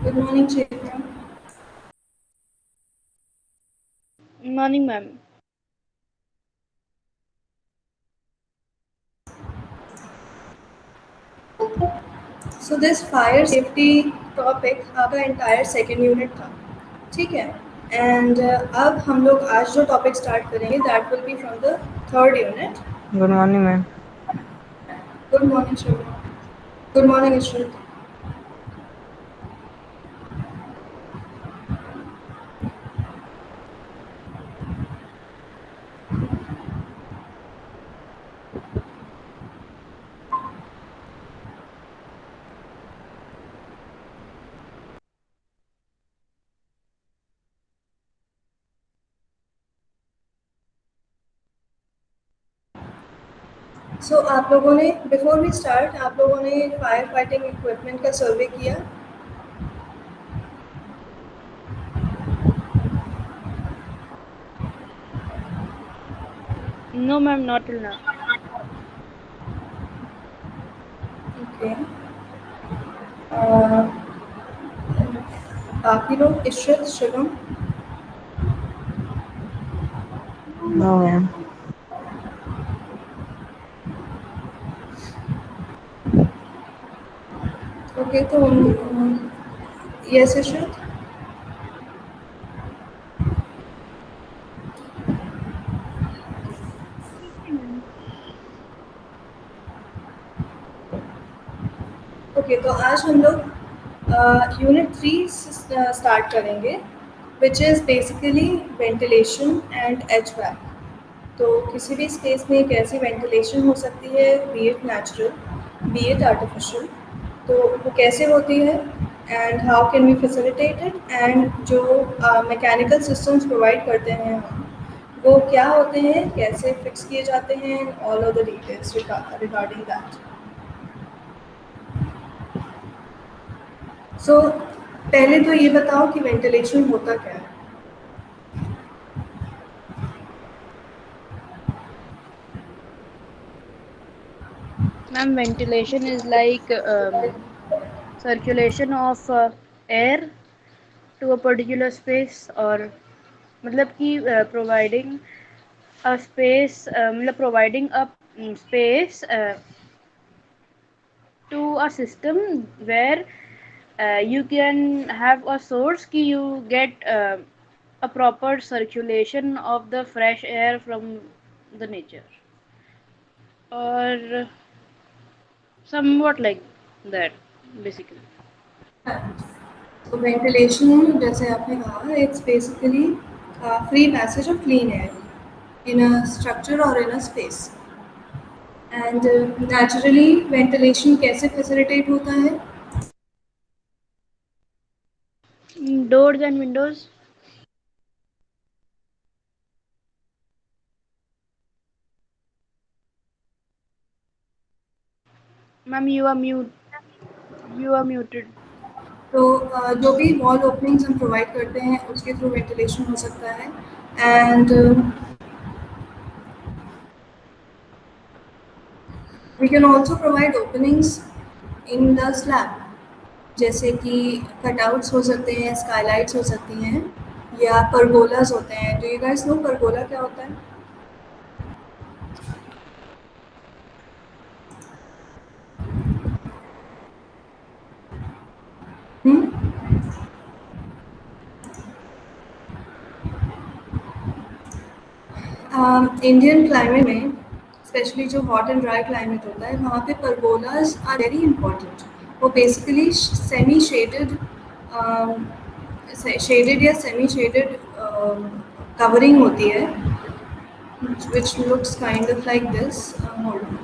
Good morning Chetna. Morning ma'am. So this fire safety topic आपका entire second unit था, ठीक है। एंड अब हम लोग आज जो टॉपिक स्टार्ट करेंगे that will be from the third unit. Good morning ma'am. Good morning Sharma. Good morning Ishrat. So आप लोगों ने बिफोर वी स्टार्ट आप लोगों ने फायर फाइटिंग इक्विपमेंट का सर्वे किया? No ma'am, not till now. Okay. बाकी लोग Ishrat Shubham? No ma'am. Okay तो यस इशरत। ओके तो आज हम लोग यूनिट 3 स्टार्ट करेंगे which is basically ventilation and HVAC. तो किसी भी स्पेस में एक ऐसी वेंटिलेशन हो सकती है, be it natural be it artificial, तो वो कैसे होती है and how can we facilitate it, and जो मैकेनिकल सिस्टम्स प्रोवाइड करते हैं हम वो क्या होते हैं, कैसे फिक्स किए जाते हैं, all of the details regarding that. So पहले तो ये बताओ कि वेंटिलेशन होता क्या है। Ma'am, ventilation is like circulation of air to a particular space, और मतलब कि providing a space, मतलब providing a space to a system where you can have a source कि you get a proper circulation of the fresh air from the nature, or somewhat like that basically. तो ventilation जैसे आपने कहा it's basically free passage of clean air in a structure और in a space. And naturally ventilation कैसे facilitate होता है? Doors and windows. Ma'am, you are muted. तो जो भी वॉल ओपनिंग्स हम प्रोवाइड करते हैं उसके थ्रू वेंटिलेशन हो सकता है। And we can also provide openings in the slab, जैसे कि कटआउट्स हो सकते हैं, स्काईलाइट्स हो सकती हैं, या परगोलाज होते हैं। Do you guys know pergola क्या होता है? इंडियन क्लाइमेट में स्पेशली जो हॉट एंड ड्राई क्लाइमेट होता है वहाँ पे परगोलाज आर वेरी इंपॉर्टेंट। वो बेसिकली सेमी शेडेड शेडेड या सेमी शेडेड कवरिंग होती है which looks kind of like this. Hold on.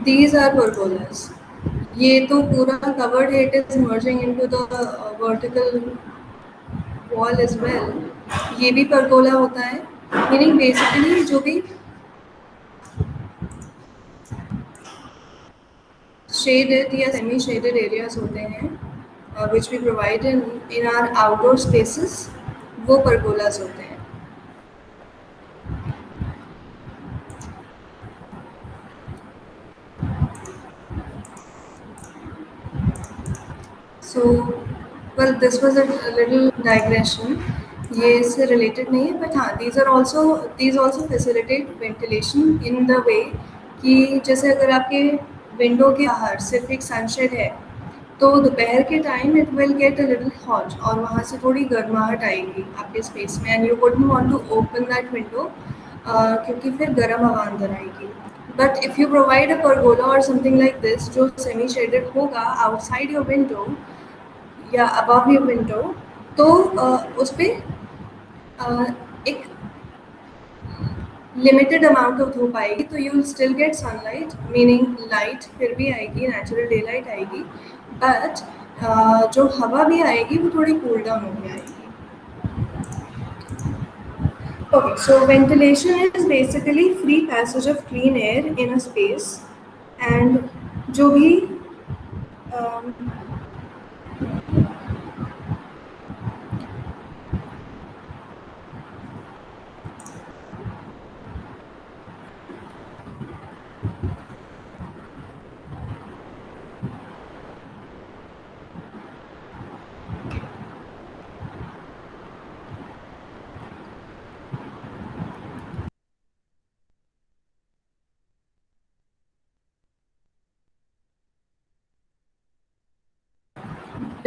These are pergolas. ये तो पूरा covered है, it is merging into the vertical wall as well. ये भी pergola होता है, meaning basically जो भी शेडेड या सेमी शेडेड एरियाज होते हैं which we provide in our outdoor spaces, वो pergolas होते हैं. So, well, this was a little digression. ये इससे related नहीं है, but हाँ, these also facilitate ventilation in the way कि जैसे अगर आपके window के बाहर सिर्फ एक sunshade है, तो दोपहर के time it will get a little hot और वहाँ से थोड़ी गर्माहट आएगी आपके स्पेस में, and you wouldn't want to open that window क्योंकि फिर गर्म हवा अंदर आएगी. But if you provide a pergola or something like this जो semi shaded होगा outside your window या above your window, तो उस पर एक लिमिटेड अमाउंट ऑफ धूप आएगी, तो you will still get sunlight, meaning light फिर भी आएगी, नेचुरल डे लाइट आएगी, बट जो हवा भी आएगी वो थोड़ी कूल डाउन होकर आएगी. Okay, so ventilation is basically free passage of clean air in a space, and जो भी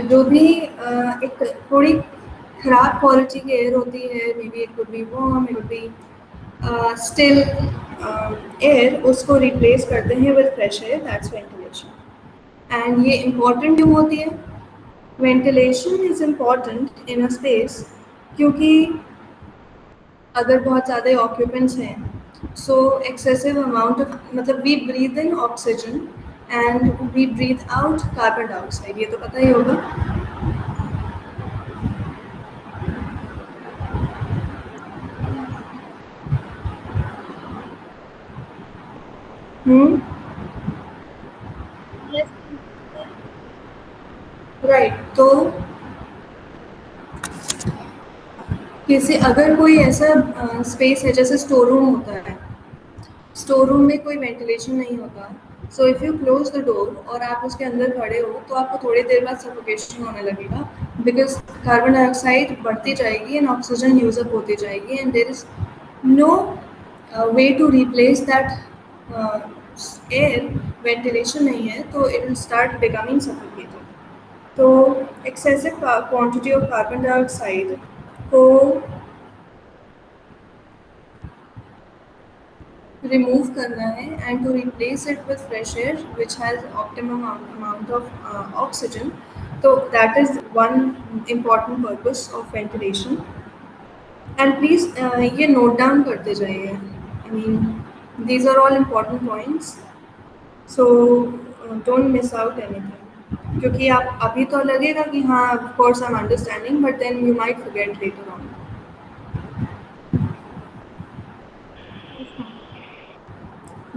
जो भी एक थोड़ी खराब क्वालिटी की एयर होती है, maybe it could be warm, it could be still air, उसको रिप्लेस करते हैं with fresh air, that's ventilation. And ये इम्पॉर्टेंट क्यों होती है? Ventilation is important in a space क्योंकि अगर बहुत ज़्यादा ऑक्यूपेंट्स हैं, सो एक्सेसिव अमाउंट ऑफ, मतलब we breathe in oxygen and we breathe out carbon dioxide, ये तो पता ही होगा. राइट. तो किसी अगर कोई ऐसा स्पेस है जैसे स्टोर रूम होता है, स्टोर रूम में कोई वेंटिलेशन नहीं होता, so if you close the door और आप उसके अंदर खड़े हो तो आपको थोड़ी देर बाद सफोकेशन होने लगेगा, बिकॉज कार्बन डाइऑक्साइड बढ़ती जाएगी एंड ऑक्सीजन यूजअप होती जाएगी, and there is no way to replace that air. Ventilation नहीं है तो it will start becoming suffocated. तो excessive quantity of carbon dioxide को रिमूव करना है and to replace it with fresh air which has optimum amount of oxygen. तो that is one important purpose of ventilation. And please ये note down करते जाइए. I mean these are all important points, so don't miss out anything, क्योंकि आप अभी तो लगेगा कि हाँ of course I am understanding, but then you might forget later on.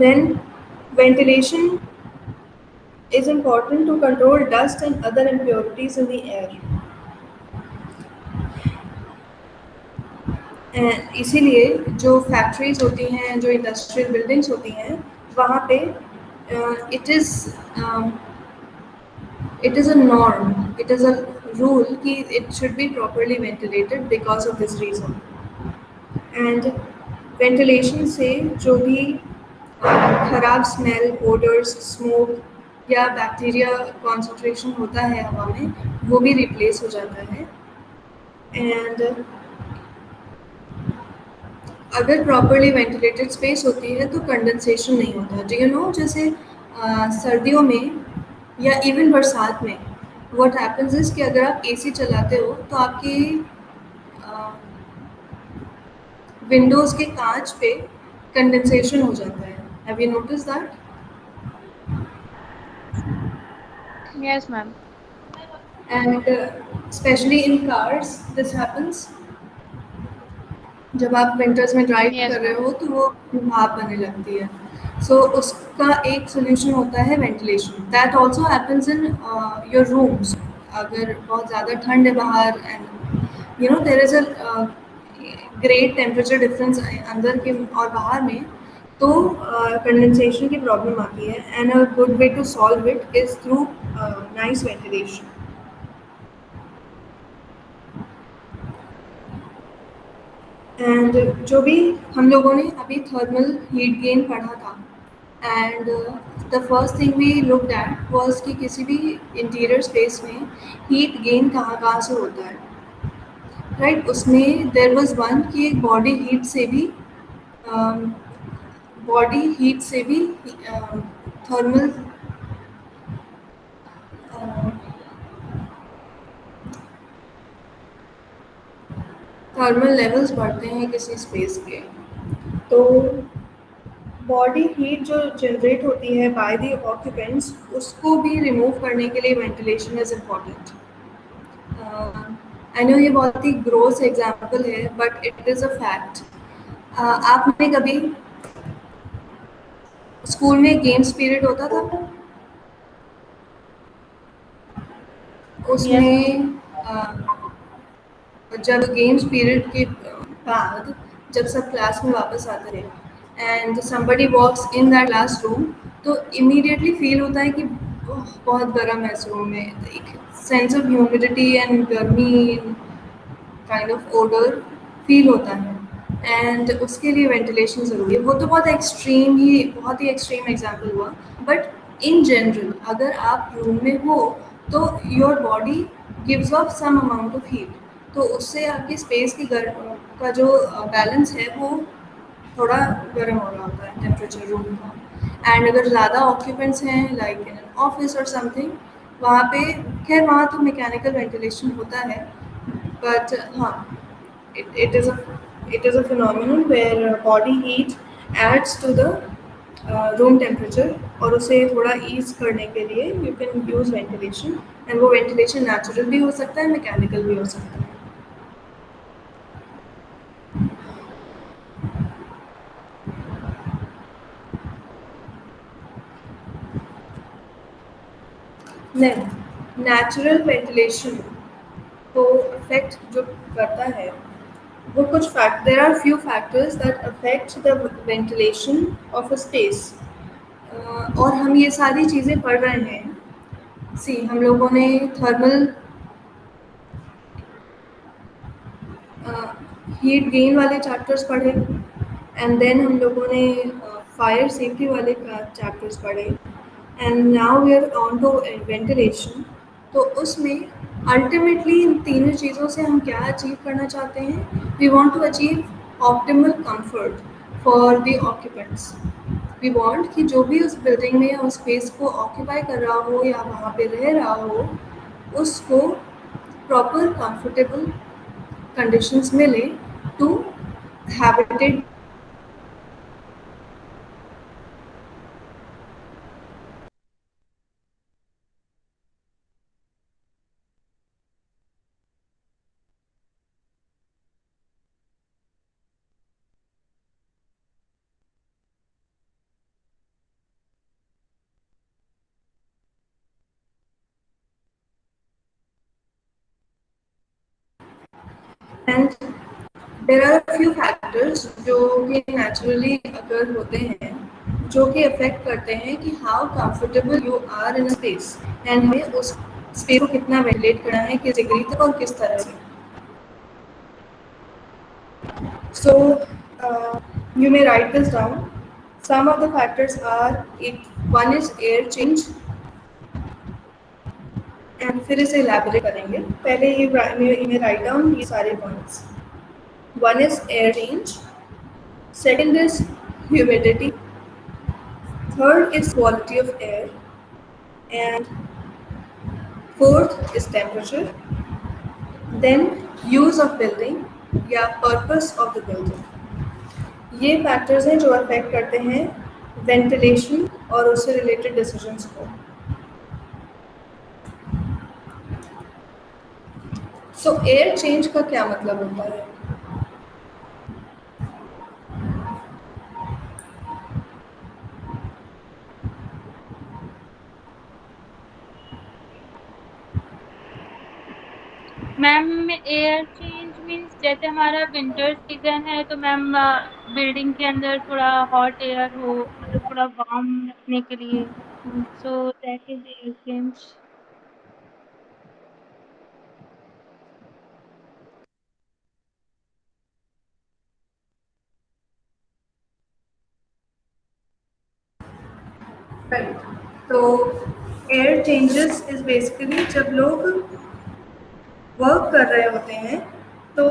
Then ventilation is important to control dust and other impurities in the air. And इसीलिए जो factories होती हैं, जो इंडस्ट्रियल बिल्डिंग्स होती हैं, वहाँ पे it is a norm, it is a rule कि it should be properly ventilated because of this reason. And ventilation से जो भी खराब स्मेल, ओडर्स, स्मोक या बैक्टीरिया कॉन्सेंट्रेशन होता है हवा में, वो भी रिप्लेस हो जाता है. एंड अगर प्रॉपर्ली वेंटिलेटेड स्पेस होती है तो कंडेंसेशन नहीं होता. डू यू नो, जैसे सर्दियों में या इवन बरसात में व्हाट हैपेंस इज कि अगर आप एसी चलाते हो तो आपकी विंडोज़ के कांच पे कंडेंसेशन हो जाता है. Have you noticed that? Yes, ma'am. And especially in cars, this happens. जब आप विंटर्स में ड्राइव Yes, कर रहे ma'am. हो तो वो भाप आने लगती है. सो उसका एक सोल्यूशन होता है ventilation. That also happens in your rooms. अगर बहुत ज़्यादा ठंड है बाहर and there is a great temperature difference अंदर के और बाहर में, तो कंडेंसेशन की प्रॉब्लम आती है and a good way to solve it is through nice ventilation. And जो भी हम लोगों ने अभी थर्मल हीट गेन पढ़ा था, and the first thing we looked at was कि किसी भी इंटीरियर स्पेस में हीट गेन कहाँ कहाँ से होता है, राइट। उसमें देयर वाज वन कि एक बॉडी हीट से भी थर्मल थर्मल लेवल्स बढ़ते हैं किसी स्पेस के। तो बॉडी हीट जो जनरेट होती है बाय द ऑक्यूपेंट्स, उसको भी रिमूव करने के लिए ventilation is important. I know ये बहुत ही ग्रोस एग्जाम्पल है but it is a fact. आपने कभी स्कूल में गेम्स पीरियड होता था, Yes, उसमें जब गेम्स पीरियड के बाद जब सब क्लास में वापस आते थे and somebody walks in that classroom, तो इमीडिएटली फील होता है कि बहुत गर्म है इस रूम में, एक सेंस ऑफ ह्यूमिडिटी एंड गर्मी काइंड ऑफ ओडर फील होता है। एंड उसके लिए वेंटिलेशन ज़रूरी है। वो तो बहुत ही एक्सट्रीम एग्जांपल हुआ, बट इन जनरल अगर आप रूम में हो तो your body gives off some amount of heat, तो उससे आपकी स्पेस की का जो बैलेंस है वो थोड़ा गर्म हो रहा होता है टेम्परेचर रूम का। एंड अगर ज़्यादा ऑक्यूपेंट्स हैं लाइक इन एन ऑफिस और समथिंग, वहाँ पे खैर वहाँ तो मैकेनिकल वेंटिलेशन होता है, but it is a phenomenon where body heat adds to the room temperature, और उसे थोड़ा ईज करने के लिए you can use ventilation, and वो वेंटिलेशन नेचुरल भी हो सकता है, मैकेनिकल भी हो सकता है। नहीं, नेचुरल वेंटिलेशन को अफेक्ट जो करता है वो कुछ fact there are few factors that affect the ventilation of a space, और हम ये सारी चीज़ें पढ़ रहे हैं। सी हम लोगों ने थर्मल हीट गेन वाले चैप्टर्स पढ़े, एंड देन हम लोगों ने फायर सेफ्टी वाले चैप्टर्स पढ़े, and now we are on to ventilation. तो उसमें अल्टीमेटली इन तीनों चीज़ों से हम क्या अचीव करना चाहते हैं? We want to achieve optimal comfort for the occupants. We want कि जो भी उस बिल्डिंग में या उस स्पेस को ऑक्यूपाई कर रहा हो या वहाँ पे रह रहा हो, उसको प्रॉपर कंफर्टेबल कंडीशंस मिले to habitat. And there are few factors जो कि नेचुरली अगर होते हैं, जो कि अफेक्ट करते हैं कि how comfortable you are in a space, and हमें उस स्पेस को कितना वेंटिलेट करना है, किस डिग्री तक और किस तरह से। सो you may write this down. Some of the factors are one is air change, and फिर इसे elaborate करेंगे। पहले ये write down ये सारे points. One is air change, second is humidity, third is quality of air, and fourth is temperature, then use of building या purpose of the building। ये factors हैं जो अफेक्ट करते हैं वेंटिलेशन और उससे रिलेटेड डिसीजंस को। सो एयर चेंज का क्या मतलब होता है? मैम एयर चेंज मीन्स जैसे हमारा विंटर सीजन है तो मैम बिल्डिंग के अंदर थोड़ा हॉट एयर हो, मतलब थोड़ा वार्म रखने के लिए, so that is air change. Right. तो एयर चेंजेस इज बेसिकली जब लोग वर्क कर रहे होते हैं तो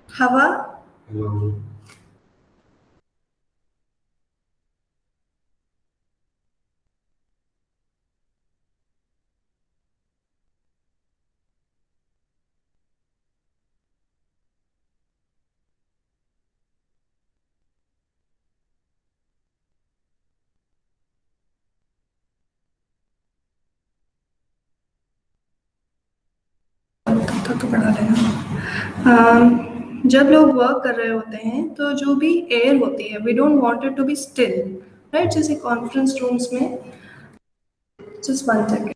हवा तो बढ़ा देना। जब लोग वर्क कर रहे होते हैं तो जो भी एयर होती है we don't want it to be still, right? जैसे कॉन्फ्रेंस रूम्स में, जस्ट वन सेकेंड।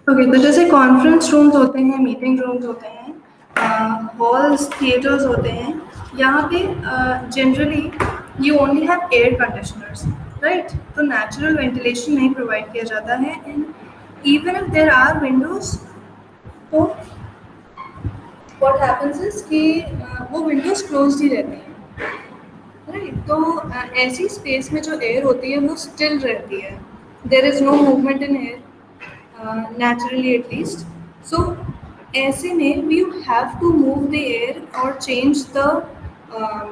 ओके, तो जैसे कॉन्फ्रेंस रूम्स होते हैं, मीटिंग रूम्स होते हैं, हॉल्स, थिएटर्स होते हैं, यहाँ पे generally you only have air conditioners, right? तो नेचुरल वेंटिलेशन नहीं प्रोवाइड किया जाता है, and even if there are windows, तो व्हाट हैपेंस इज कि वो विंडोज क्लोज ही रहती हैं, राइट? तो ऐसी स्पेस में जो एयर होती है वो स्टिल रहती है, there is no movement in air, naturally at least. So ऐसे में you have to move the air or change um,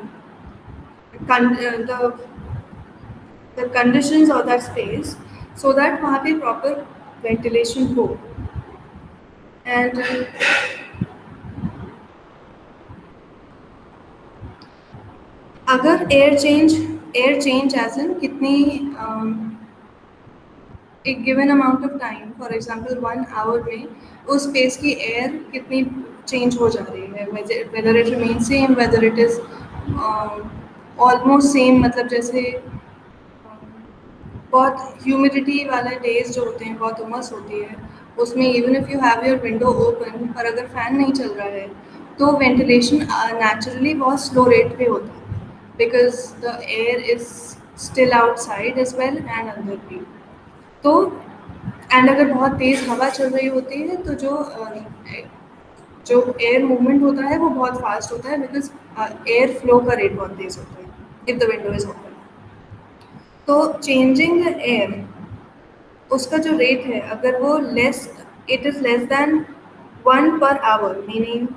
the conditions of that space so that वहाँ पे proper ventilation हो, and अगर एयर चेंज एज इन कितनी एक given amount of time, for example 1 hour में उस स्पेस की air कितनी चेंज हो जा रही है, whether it remain same, whether it is almost same, मतलब जैसे बहुत ह्यूमिडिटी वाले डेज जो होते हैं, बहुत उमस होती है, उसमें even if you have your window open पर अगर फ़ैन नहीं चल रहा है तो वेंटिलेशन नेचुरली बहुत स्लो रेट पे होता है, because the air is still outside as well and अंदर भी। तो एंड अगर बहुत तेज़ हवा चल रही होती है तो जो एयर मूवमेंट होता है वो बहुत फास्ट होता है, बिकॉज एयर फ्लो का रेट बहुत तेज़ होता है if the window is open. तो चेंजिंग द एयर, उसका जो रेट है अगर वो it is less than 1 per hour, meaning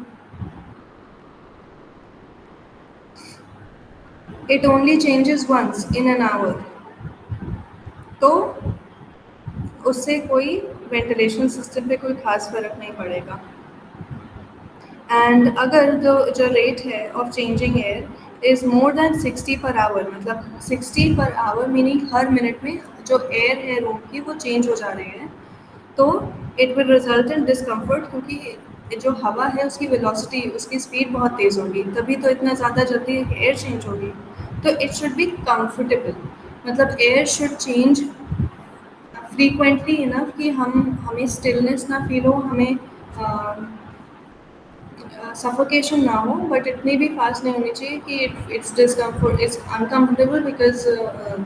it only changes once in an hour, तो उससे कोई वेंटिलेशन सिस्टम पे कोई खास फर्क नहीं पड़ेगा। एंड अगर जो रेट है of changing air is more than 60 per hour, मतलब 60 पर आवर मीनिंग हर मिनट में जो एयर है रूम की वो चेंज हो जा रही है, तो it will result in discomfort, क्योंकि जो हवा है उसकी वेलोसिटी, उसकी स्पीड बहुत तेज़ होगी, तभी तो इतना ज़्यादा जल्दी एयर चेंज होगी। तो इट शुड बी कंफर्टेबल, मतलब air should change frequently enough कि हमें स्टिलनेस ना फील हो, हमें सफोकेशन ना हो, बट इतनी भी फास्ट नहीं होनी चाहिए कि it's discomfort, it's uncomfortable, because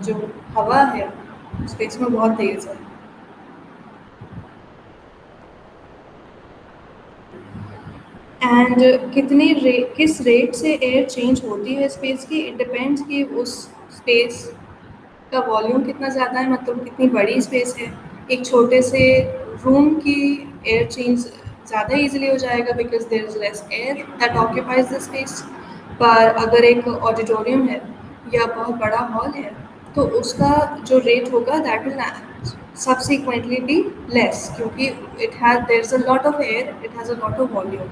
जो हवा है स्पेस में बहुत तेज़ है। एंड किस रेट से एयर चेंज होती है स्पेस की, इट डिपेंड्स कि उस स्पेस का वॉल्यूम कितना ज़्यादा है, मतलब कितनी बड़ी स्पेस है। एक छोटे से रूम की एयर चेंज ज़्यादा इजीली हो जाएगा because there is less air that occupies the space. पर अगर एक ऑडिटोरियम है या बहुत बड़ा हॉल है तो उसका जो रेट होगा that will subsequently be less क्योंकि there's a lot of air, it has a lot of volume.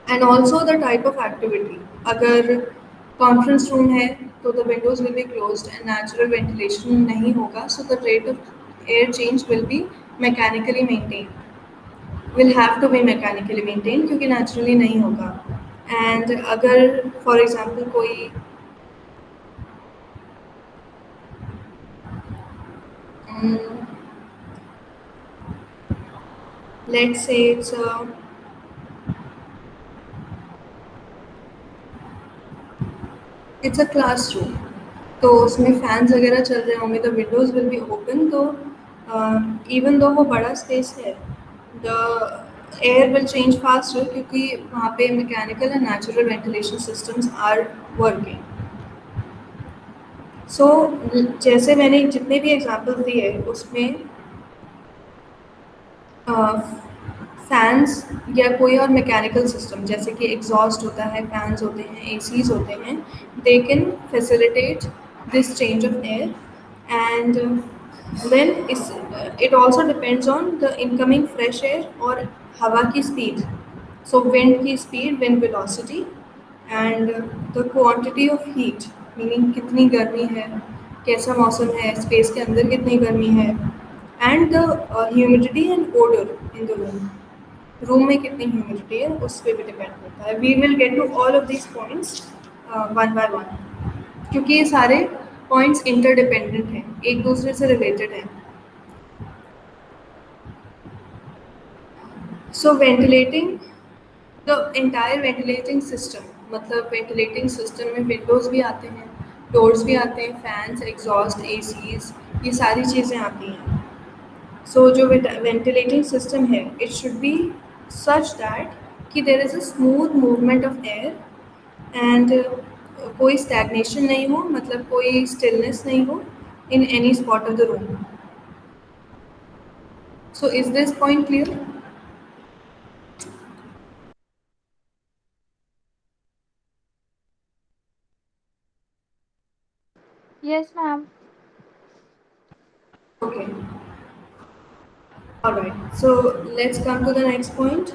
And also the type of activity. अगर conference room है तो the windows will be closed and natural ventilation नहीं होगा, so the rate of air change will be mechanically maintained. Will have to be mechanically maintained क्योंकि naturally नहीं होगा. And अगर for example कोई let's say it's a classroom, तो उसमें fans वगैरह चल रहे होंगे, the windows will be open, तो इवन दो वो बड़ा स्पेस है, the air will change faster क्योंकि वहाँ पे mechanical and natural ventilation systems are working. So जैसे मैंने जितने भी एग्जांपल्स दिए उसमें फैंस या कोई और मैकेनिकल सिस्टम जैसे कि एग्जॉस्ट होता है, फैंस होते हैं, एसीज होते हैं, they can facilitate this change of air. And then it also depends on the incoming fresh air और हवा की स्पीड. सो विंड की speed, wind velocity and the quantity of heat, meaning कितनी गर्मी है, कैसा मौसम है, स्पेस के अंदर कितनी गर्मी है, and the humidity and odour in the room में कितनी ह्यूमिडिटी है उस पर भी डिपेंड करता है. We will get to all of these points one by one क्योंकि ये सारे पॉइंट्स इंटरडिपेंडेंट हैं, एक दूसरे से रिलेटेड हैं. So ventilating the entire ventilating system, मतलब वेंटिलेटिंग सिस्टम में विंडोज़ भी आते हैं, डोर्स भी आते हैं, फैंस, एग्जॉस्ट, एसीज, ये सारी चीज़ें आती हैं. सो जो वेंटिलेटिंग सिस्टम है it should be such that कि there is a smooth movement of air and कोई स्टैग्नेशन नहीं हो, मतलब कोई स्टिलनेस नहीं हो in any spot of the room. So is this point clear? Yes, ma'am. Okay. All right. So let's come to the next point.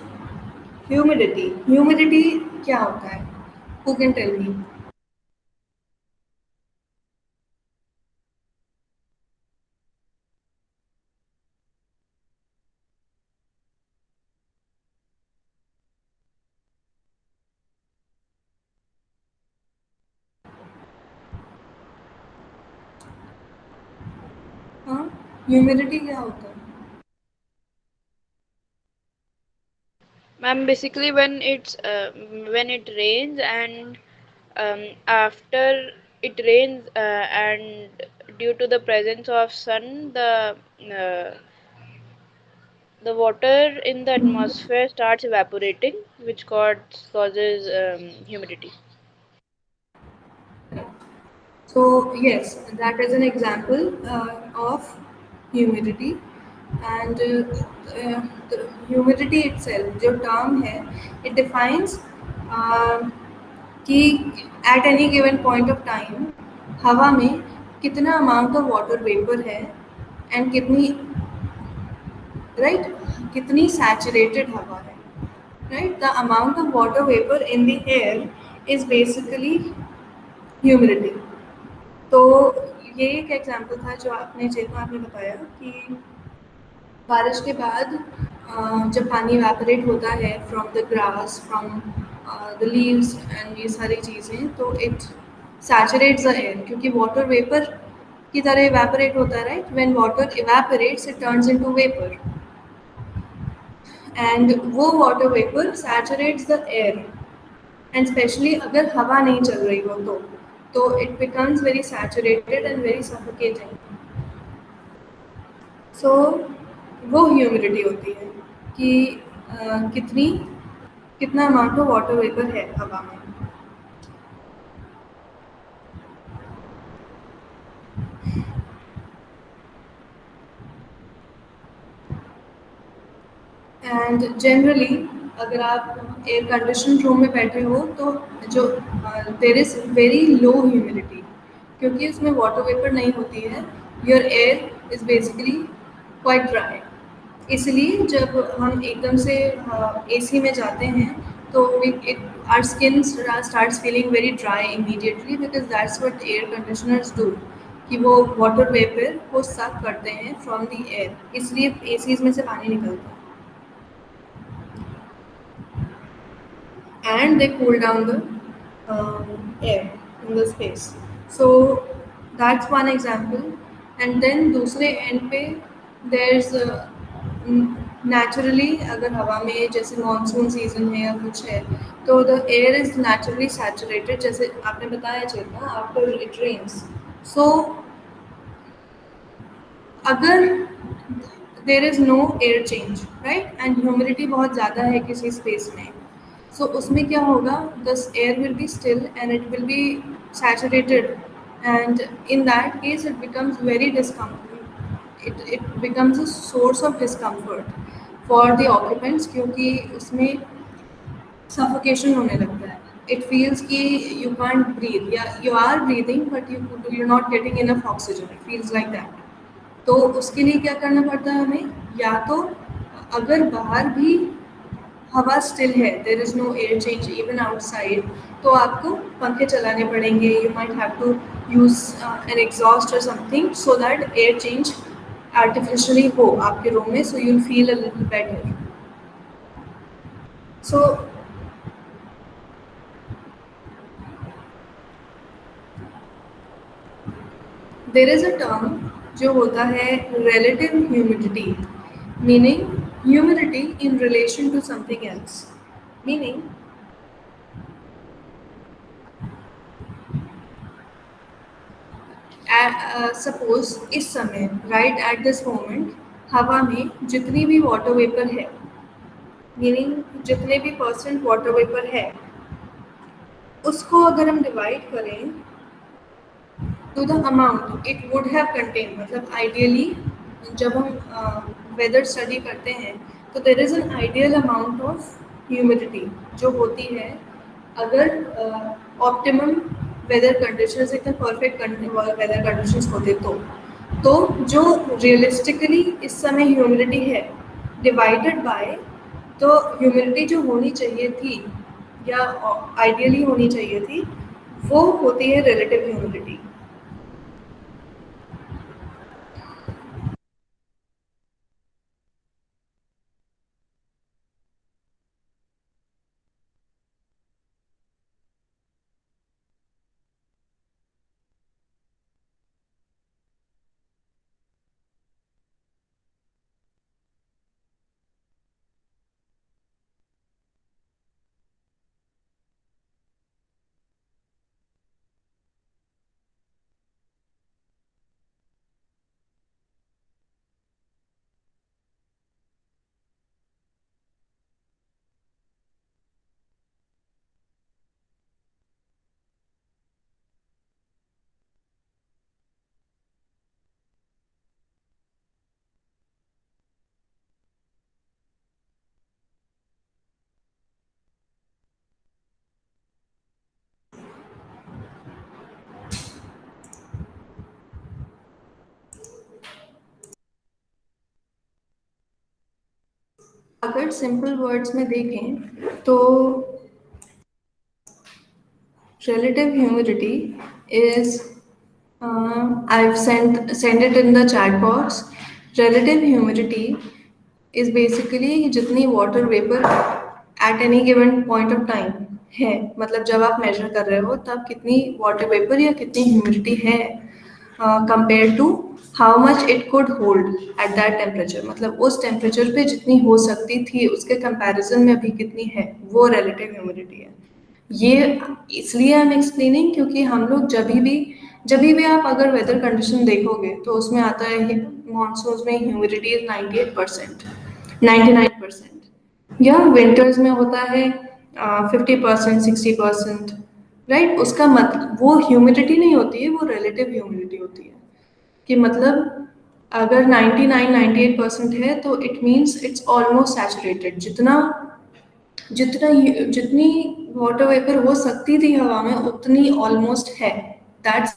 Humidity. Humidity क्या होता है? Who can tell me? हाँ, ह्यूमिडिटी क्या होता है? Ma'am, basically when it rains and after it rains and due to the presence of sun, the water in the atmosphere starts evaporating, which causes humidity. So yes, that is an example of humidity. And the humidity itself, जो term है, it defines कि at any given point of time हवा में कितना amount of water vapor है and कितनी saturated हवा है. Right, the amount of water vapor in the air is basically humidity. तो ये एक एग्जांपल था जो आपने बताया कि बारिश के बाद जब पानी इवेपोरेट होता है from the grass, from the leaves and ये सारी चीज़ें, तो इट सैचुरेट्स द एयर क्योंकि वाटर वेपर की तरह इवेपोरेट होता है. Right, when water evaporates it turns into vapour and वो water vapour saturates the air. And specially अगर हवा नहीं चल रही हो तो it becomes very saturated and very suffocating. So वो ह्यूमिडिटी होती है कि कितना अमाउंट ऑफ वाटर वेपर है हवा में. एंड जनरली अगर आप एयर कंडीशन रूम में बैठे हो तो जो there is very low humidity क्योंकि उसमें वाटर वेपर नहीं होती है, your air is basically quite dry. इसलिए जब हम एकदम से एसी में जाते हैं तो our skin starts feeling very dry immediately, because that's what air conditioners do, कि वो वाटर वेपर को सक करते हैं फ्रॉम द एयर, इसलिए एसीज में से पानी निकलता है and they cool down the air in the space. So that's one example. And then दूसरे end पे there's naturally, अगर हवा में जैसे मानसून सीजन है या कुछ है तो the air is naturally saturated, जैसे आपने बताया चेतना, after it rains. So अगर there is no air change, right, and humidity बहुत ज़्यादा है किसी स्पेस में, सो उसमें क्या होगा, the air will be still and it will be saturated, and in that case it becomes very it becomes a source of discomfort for the occupants, क्योंकि उसमें suffocation होने लगता है. It feels कि you can't breathe, या you are breathing but you're not getting enough oxygen. It feels like that. तो उसके लिए क्या करना पड़ता है हमें, या तो अगर बाहर भी हवा स्टिल है, there is no air change even outside, तो आपको पंखे चलाने पड़ेंगे, you might have to use an exhaust और something so that air change artificially हो आपके रूम में, so you'll feel a little better. So there is a term जो होता है relative humidity, meaning humidity in relation to something else, meaning suppose इस समय right at this moment हवा में जितनी भी वाटर वेपर है, मीनिंग जितने भी परसेंट वाटर वेपर है, उसको अगर हम डिवाइड करें to the amount it would have contain, मतलब आइडियली जब हम वेदर स्टडी करते हैं तो there is an ideal amount of humidity जो होती है अगर ऑप्टिमम वेदर कंडीशंस, एकदम परफेक्ट वेदर कंडीशंस होते तो जो रियलिस्टिकली इस समय ह्यूमिडिटी है डिवाइडेड बाय, तो ह्यूमिडिटी जो होनी चाहिए थी या आइडियली होनी चाहिए थी वो होती है रिलेटिव ह्यूमिडिटी. अगर सिंपल वर्ड्स में देखें तो relative humidity is, I've send it in the chat box. Relative humidity is basically जितनी water vapor at any given point of time है, मतलब जब आप measure कर रहे हो तब कितनी water vapor या कितनी humidity है compared to how much it could hold at that temperature, मतलब उस temperature पे जितनी हो सकती थी उसके comparison में अभी कितनी है, वो relative humidity है. ये इसलिए आई एम एक्सप्लेनिंग क्योंकि हम लोग जब भी आप अगर वेदर कंडीशन देखोगे तो उसमें आता है मानसून में ह्यूमिडिटी इज 98%, 99%, या विंटर्स में होता है 50%, 60%, राइट. उसका मतलब वो ह्यूमिडिटी नहीं होती है, वो रिलेटिव ह्यूमिडिटी होती है, कि मतलब अगर 99-98% है तो it means it's almost saturated, जितनी वाटर वेपर हो सकती थी हवा में उतनी ऑलमोस्ट है. दैट्स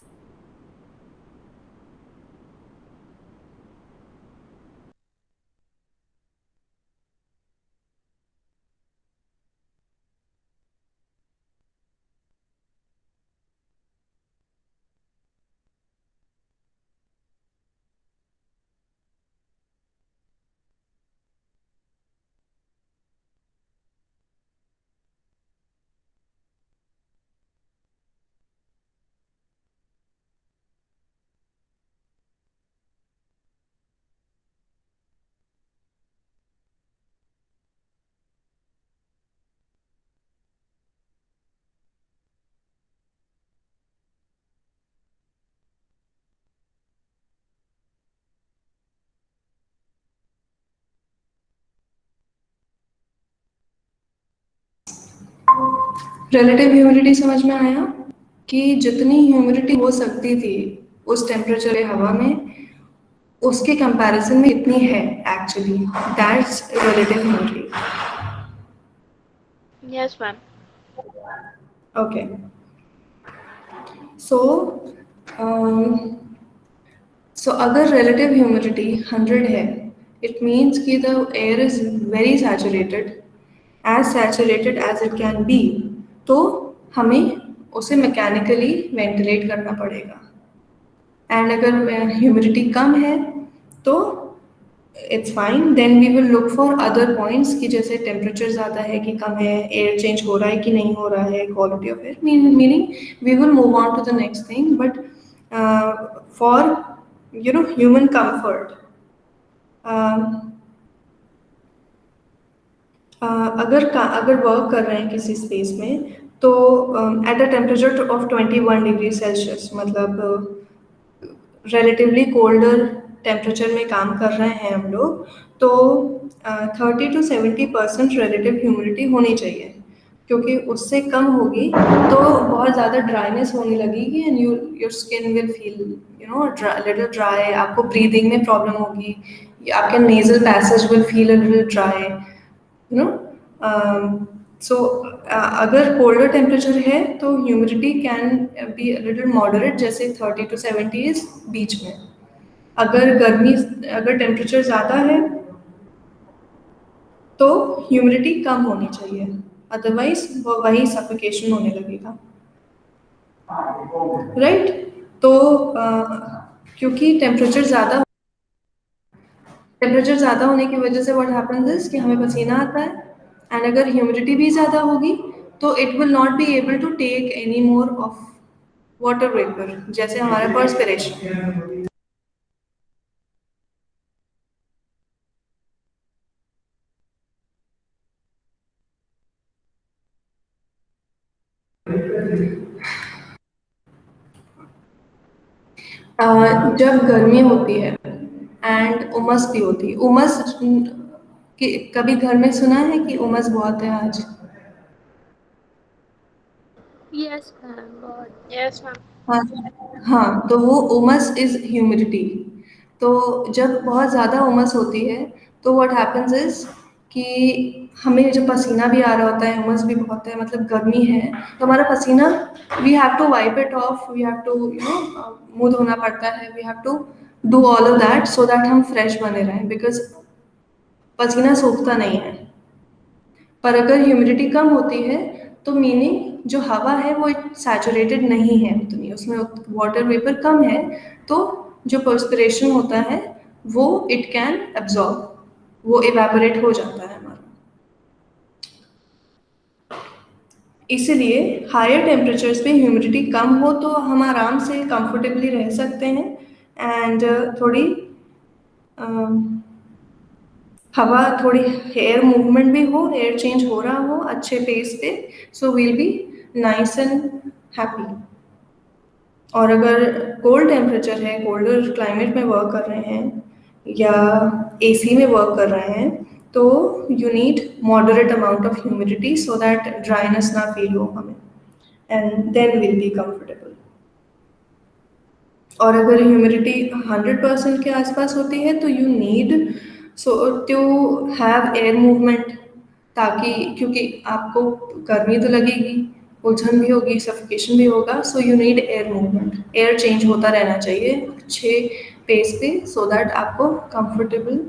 रिलेटिव ह्यूमिडिटी समझ में आया कि जितनी ह्यूमिडिटी हो सकती थी उस टेम्परेचर हवा में, उसके कंपैरिजन में इतनी है actually, that's relative humidity. Yes, ma'am. Okay, so so अगर रिलेटिव ह्यूमिडिटी 100 है, इट मीन्स कि the air is very saturated, as saturated as it can be. तो हमें उसे मैकेनिकली वेंटिलेट करना पड़ेगा। एंड अगर ह्यूमिडिटी कम है तो it's fine, then we will look for other points कि जैसे टेम्परेचर ज़्यादा है कि कम है, एयर चेंज हो रहा है कि नहीं हो रहा है, quality of air, meaning we will move on to the next thing. But for human comfort, अगर वर्क कर रहे हैं किसी स्पेस में, तो at a temperature of 21 degree Celsius, मतलब रिलेटिवली कोल्डर टेम्परेचर में काम कर रहे हैं हम लोग, तो 30 to 70% रिलेटिव ह्यूमिडिटी होनी चाहिए, क्योंकि उससे कम होगी तो बहुत ज़्यादा ड्राइनेस होने लगेगी and your skin will feel little dry, आपको ब्रीदिंग में प्रॉब्लम होगी, आपके nasal passage will feel a little dry, you know. So अगर कोल्डर टेम्परेचर है तो humidity can be little moderate, जैसे 30 to 70 इज बीच में। अगर गर्मी, अगर टेम्परेचर ज़्यादा है तो ह्यूमिडिटी कम होनी चाहिए, अदरवाइज वो वही सफोकेशन होने लगेगा, राइट। तो क्योंकि टेम्परेचर ज़्यादा होने की वजह से व्हाट हैपेंस इज कि हमें पसीना आता है, एंड अगर ह्यूमिडिटी भी ज़्यादा होगी तो it will not be able to take any more of water vapour, जैसे हमारा पर्सपिरेशन। जब गर्मी होती है एंड उमस भी होती है, उमस कि कभी घर में सुना है कि उमस बहुत है आज? यस मैम, बहुत। Yes, ma'am. हाँ, हाँ, तो वो उमस इज ह्यूमिडिटी। तो जब बहुत ज़्यादा उमस होती है तो व्हाट हैपेंस इज कि हमें जब पसीना भी आ रहा होता है, उमस भी बहुत है, मतलब गर्मी है, तो हमारा पसीना, we have to wipe it off, we have to मुंह धोना पड़ता है, we have to do all of that so that हम फ्रेश बने रहें, बिकॉज पसीना सूखता नहीं है। पर अगर ह्यूमिडिटी कम होती है तो मीनिंग जो हवा है वो सैचुरेटेड नहीं है उतनी, उसमें वाटर वेपर कम है, तो जो पर्सपिरेशन होता है वो इट कैन एब्जॉर्ब, वो इवेपोरेट हो जाता है हमारा। इसीलिए हायर टेम्परेचर्स पे ह्यूमिडिटी कम हो तो हम आराम से कंफर्टेबली रह सकते हैं, एंड थोड़ी हवा, थोड़ी एयर मूवमेंट भी हो, एयर चेंज हो रहा हो अच्छे पेस पे, so will be nice and happy. और अगर कोल्ड टेम्परेचर है, कोल्डर क्लाइमेट में वर्क कर रहे हैं या एसी में वर्क कर रहे हैं, तो you need moderate amount of humidity so that dryness ना फील हो हमें, and then will be comfortable. और अगर ह्यूमिडिटी 100% के आसपास होती है तो you need so to have air movement, ताकि, क्योंकि आपको गर्मी तो लगेगी, उलझन भी होगी, सफोकेशन भी होगा, so you need air movement, air change होता रहना चाहिए अच्छे पेस पे सो दैट आपको comfortable.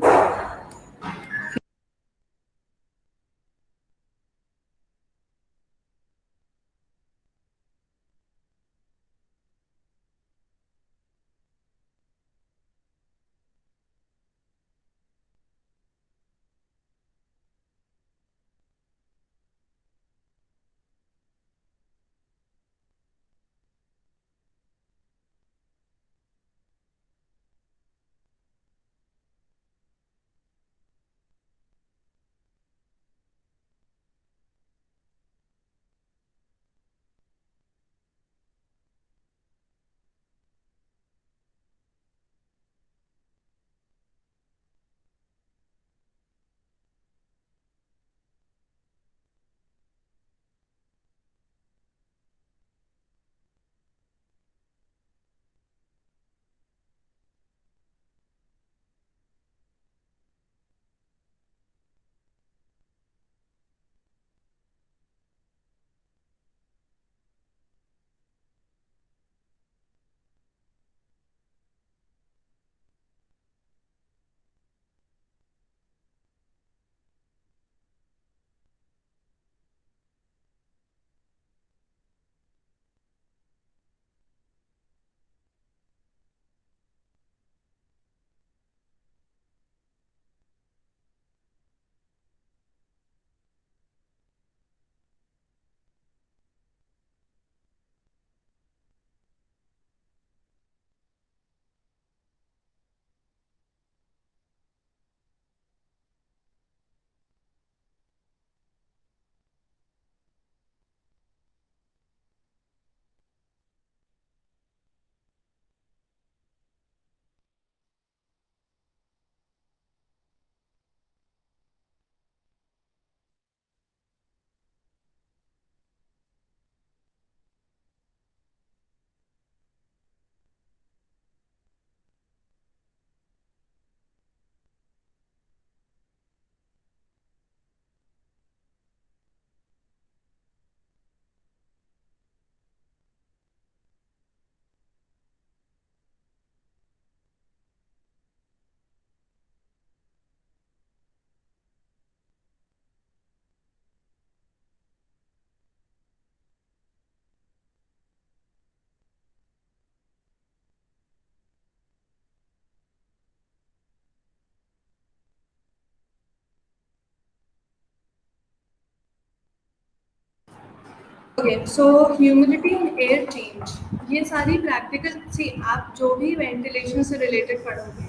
Okay, so humidity and air change, ये सारी प्रैक्टिकल सी आप जो भी वेंटिलेशन से रिलेटेड पढ़ोगे,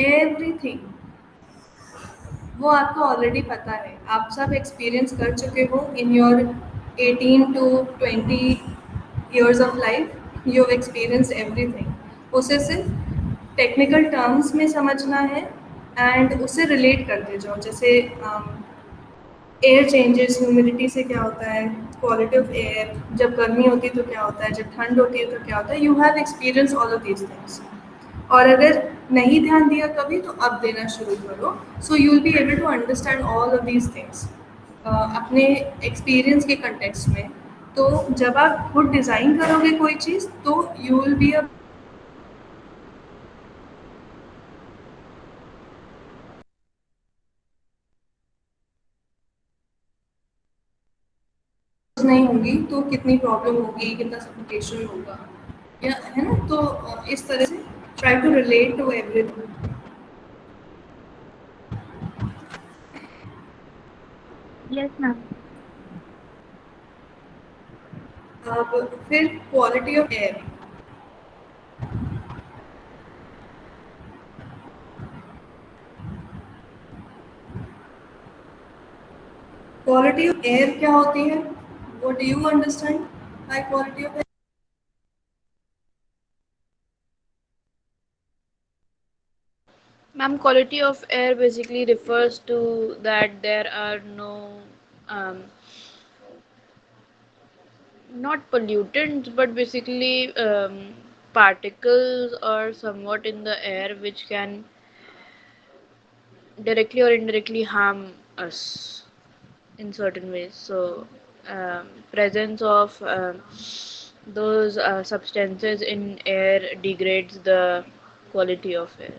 एवरीथिंग वो आपको ऑलरेडी पता है, आप सब एक्सपीरियंस कर चुके हो in your 18 to 20 years of life, you have experience everything. उसे सिर्फ टेक्निकल टर्म्स में समझना है एंड उसे रिलेट करते जाओ, जैसे एयर चेंजेस, ह्यूमिडिटी से क्या होता है, क्वालिटी ऑफ एयर, जब गर्मी होती है तो क्या होता है, जब ठंड होती है तो क्या होता है, you have experience all of these things. और अगर नहीं ध्यान दिया कभी तो अब देना शुरू करो, so you will be able to understand all of these things अपने एक्सपीरियंस के कंटेक्स्ट में। तो जब आप खुद डिज़ाइन करोगे कोई चीज़ तो यू विल बी अ नहीं होंगी तो कितनी प्रॉब्लम होगी, कितना सफोकेशन होगा, या है ना। तो इस तरह से try to relate to everything. Yes ma'am. अब फिर quality of air, quality of air क्या होती है, what do you understand by quality of air? Ma'am, quality of air basically refers to that there are no, um, not pollutants, but basically particles or somewhat in the air which can directly or indirectly harm us in certain ways. So, presence of those substances in air degrades the quality of air.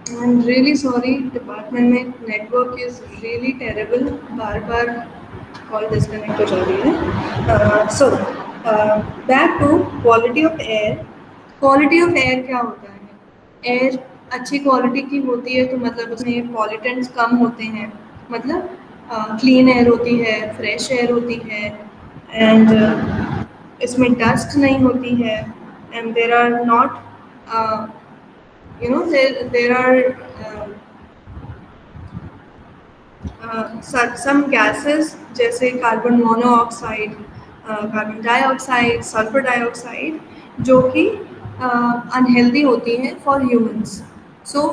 I am really sorry, department में network is really terrible, बार बार call disconnect हो जा रही है। So back to quality of air. Quality of air क्या होता है, एयर अच्छी क्वालिटी की होती है तो मतलब उसमें पॉल्यूटेंट्स कम होते हैं, मतलब क्लीन एयर होती है, फ्रेश एयर होती है, एंड इसमें डस्ट नहीं होती है, and there are not there are some gases जैसे carbon monoxide, carbon dioxide, sulphur dioxide, जो कि अनहेल्दी होती हैं for humans. So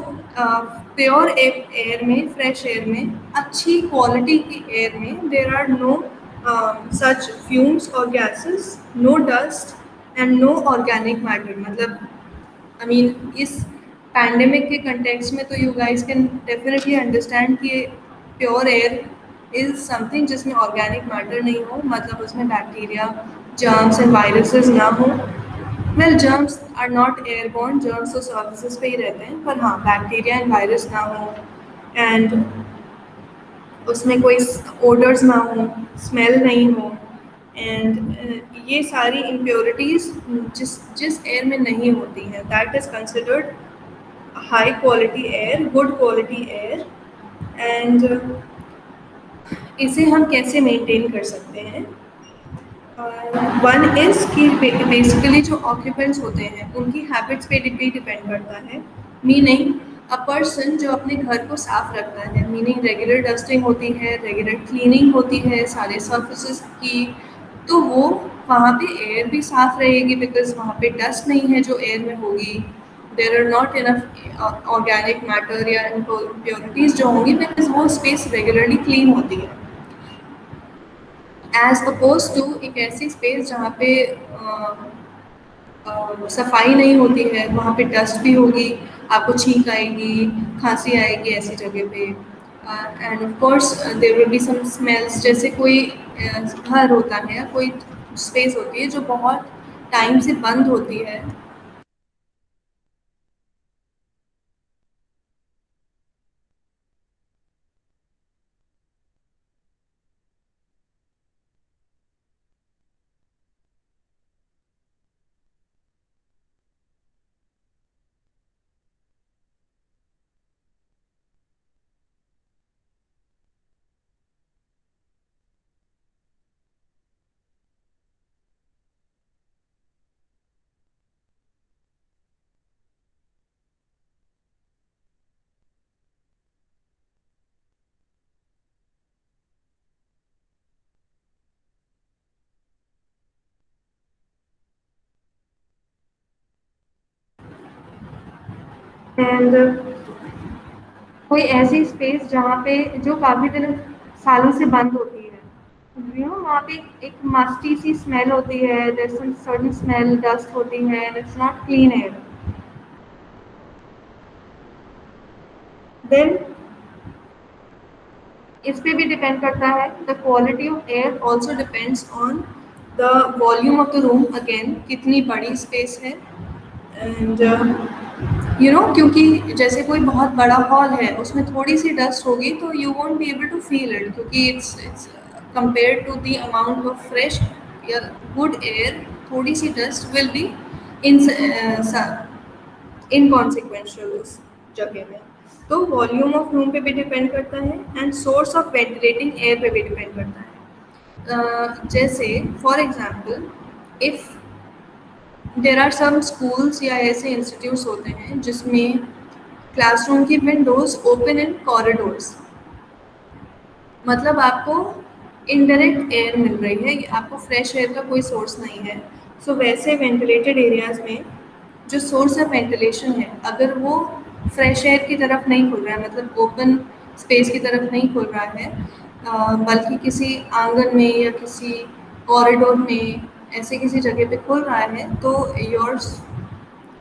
pure air में, फ्रेश एयर में, अच्छी क्वालिटी की एयर में there are no such fumes और gases, no dust and no organic matter. मतलब आई मीन इस पैंडेमिक के कंटेक्स्ट में तो you guys can definitely understand कि प्योर एयर इज़ समथिंग जिसमें ऑर्गेनिक मैटर नहीं हो, मतलब उसमें बैक्टीरिया, जर्म्स एंड वायरसेस ना हो। Well, germs are not airborne, germs तो सर्फेसिस पे ही रहते हैं, पर हाँ बैक्टीरिया एंड वायरस ना हो, एंड उसमें कोई ओडर्स ना हो, स्मेल नहीं हो, एंड ये सारी इम्प्योरिटीज़ जिस जिस एयर में नहीं होती हैं, that is considered high quality air, good quality air. And इसे हम कैसे मेंटेन कर सकते हैं? वन इज़ कि बेसिकली जो ऑक्यूपेंट्स होते हैं उनकी हैबिट्स पे भी डिपेंड करता है। मीनिंग अ पर्सन जो अपने घर को साफ रखता है, मीनिंग रेगुलर डस्टिंग होती है, रेगुलर क्लीनिंग होती है सारे सर्फेसेस की, तो वो वहाँ पे एयर भी साफ रहेगी बिकॉज वहाँ पे डस्ट नहीं है जो एयर में होगी। There are not enough organic matter या इम्प्योरिटीज़ जो होंगी बिकॉज वो स्पेस रेगुलरली क्लीन होती है, एज अपोज टू एक ऐसी स्पेस जहाँ पे सफाई नहीं होती है, वहाँ पे डस्ट भी होगी, आपको छींक आएगी, खांसी आएगी ऐसी जगह पे। And of course there will be some smells, जैसे कोई घर होता है या कोई स्पेस होती है जो बहुत टाइम से बंद होती है, एंड कोई ऐसी स्पेस जहाँ पे जो काफ़ी दिन सालों से बंद होती है, यू नो वहाँ पे एक मस्टी सी स्मेल होती है, there some certain smell, dust होती है, and it's not clean air. Then इस पे भी डिपेंड करता है, the quality of air also depends on the volume of the room, again कितनी बड़ी स्पेस है। एंड यू नो क्योंकि जैसे कोई बहुत बड़ा हॉल है उसमें थोड़ी सी डस्ट होगी तो you won't be able to feel it, क्योंकि it's compare to the amount of fresh या गुड एयर, थोड़ी सी dust will be in inconsequential उस जगह में। तो वॉल्यूम ऑफ रूम पे भी डिपेंड करता है and source of ventilating air पे भी डिपेंड करता है। जैसे for example if there are some schools या ऐसे इंस्टीट्यूट्स होते हैं जिसमें क्लासरूम की विंडोज ओपन इन कॉरिडोर्स, मतलब आपको इनडायरेक्ट एयर मिल रही है, आपको फ्रेश एयर का कोई सोर्स नहीं है। सो वैसे वेंटिलेटेड एरियाज में जो सोर्स ऑफ वेंटिलेशन है अगर वो फ्रेश एयर की तरफ नहीं खुल रहा है, मतलब ओपन स्पेस की तरफ नहीं खुल रहा है, बल्कि किसी आंगन में या किसी कॉरिडोर में ऐसे किसी जगह पे खुल रहा है, तो your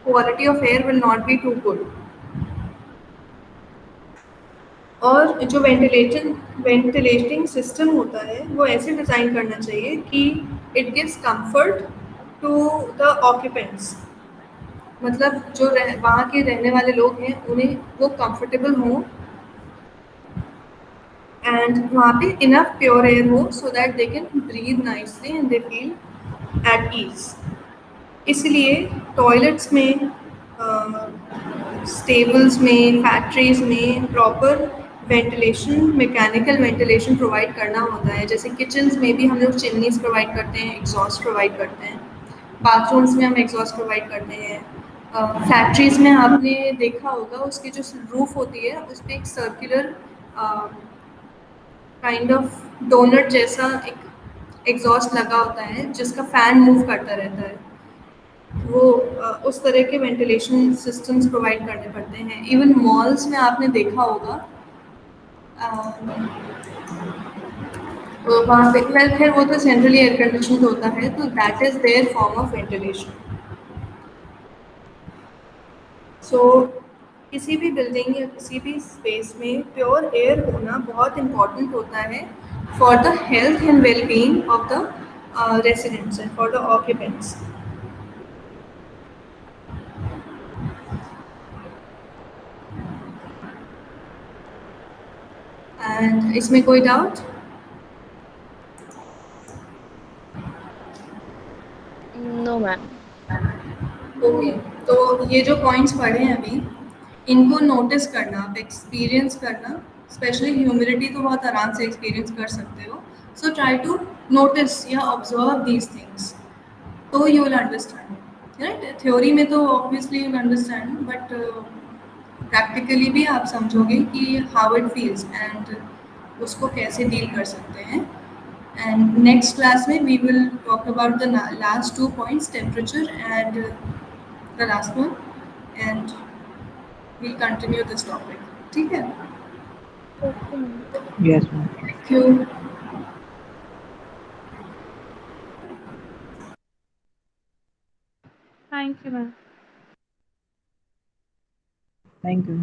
quality of air will not be too good. और जो वेंटिलेटिंग सिस्टम होता है वो ऐसे डिज़ाइन करना चाहिए कि it gives comfort to the occupants, मतलब जो वहाँ के रहने वाले लोग हैं उन्हें वो कंफर्टेबल हों एंड वहाँ पे इनफ प्योर एयर हो so that they can breathe nicely and they feel at ease. इसलिए टॉयलेट्स में, स्टेबल्स में, फैक्ट्रीज में proper ventilation, mechanical ventilation provide करना होता है। जैसे किचन्स में भी हम लोग चिमनीज प्रोवाइड करते हैं, एग्जॉस्ट प्रोवाइड करते हैं, बाथरूम्स में हम एग्जॉस्ट प्रोवाइड करते हैं। फैक्ट्रीज में आपने देखा होगा उसकी जो रूफ होती है उस पर एक सर्कुलर काइंड ऑफ डोनट जैसा एक एग्जॉस्ट लगा होता है जिसका फ़ैन मूव करता रहता है। वो उस तरह के वेंटिलेशन सिस्टम्स प्रोवाइड करने पड़ते हैं। इवन मॉल्स में आपने देखा होगा, तो वहाँ पे वेल खैर वो तो सेंट्रली एयर कंडीशन होता है, तो that is their form of ventilation. So किसी भी बिल्डिंग या किसी भी स्पेस में प्योर एयर होना बहुत इम्पॉर्टेंट होता है for the health and well being of the residents and for the occupants. And इसमें कोई डाउट? No, ma'am. ओके, तो ये जो पॉइंट्स पढ़े हैं अभी, इनको नोटिस करना, आप एक्सपीरियंस करना, स्पेशली ह्यूमिडिटी तो बहुत आराम से एक्सपीरियंस कर सकते हो, So try to notice या observe these things. तो you will understand. Right? Theory में तो obviously you will understand, but practically भी आप समझोगे कि हाउ इट फील्स एंड उसको कैसे डील कर सकते हैं. एंड नेक्स्ट क्लास में we will talk about the last 2 points, temperature and the last one, and we'll continue this topic. ठीक है? Okay ma'am. Yes, ma'am. Thank you. Thank you ma'am. Thank you.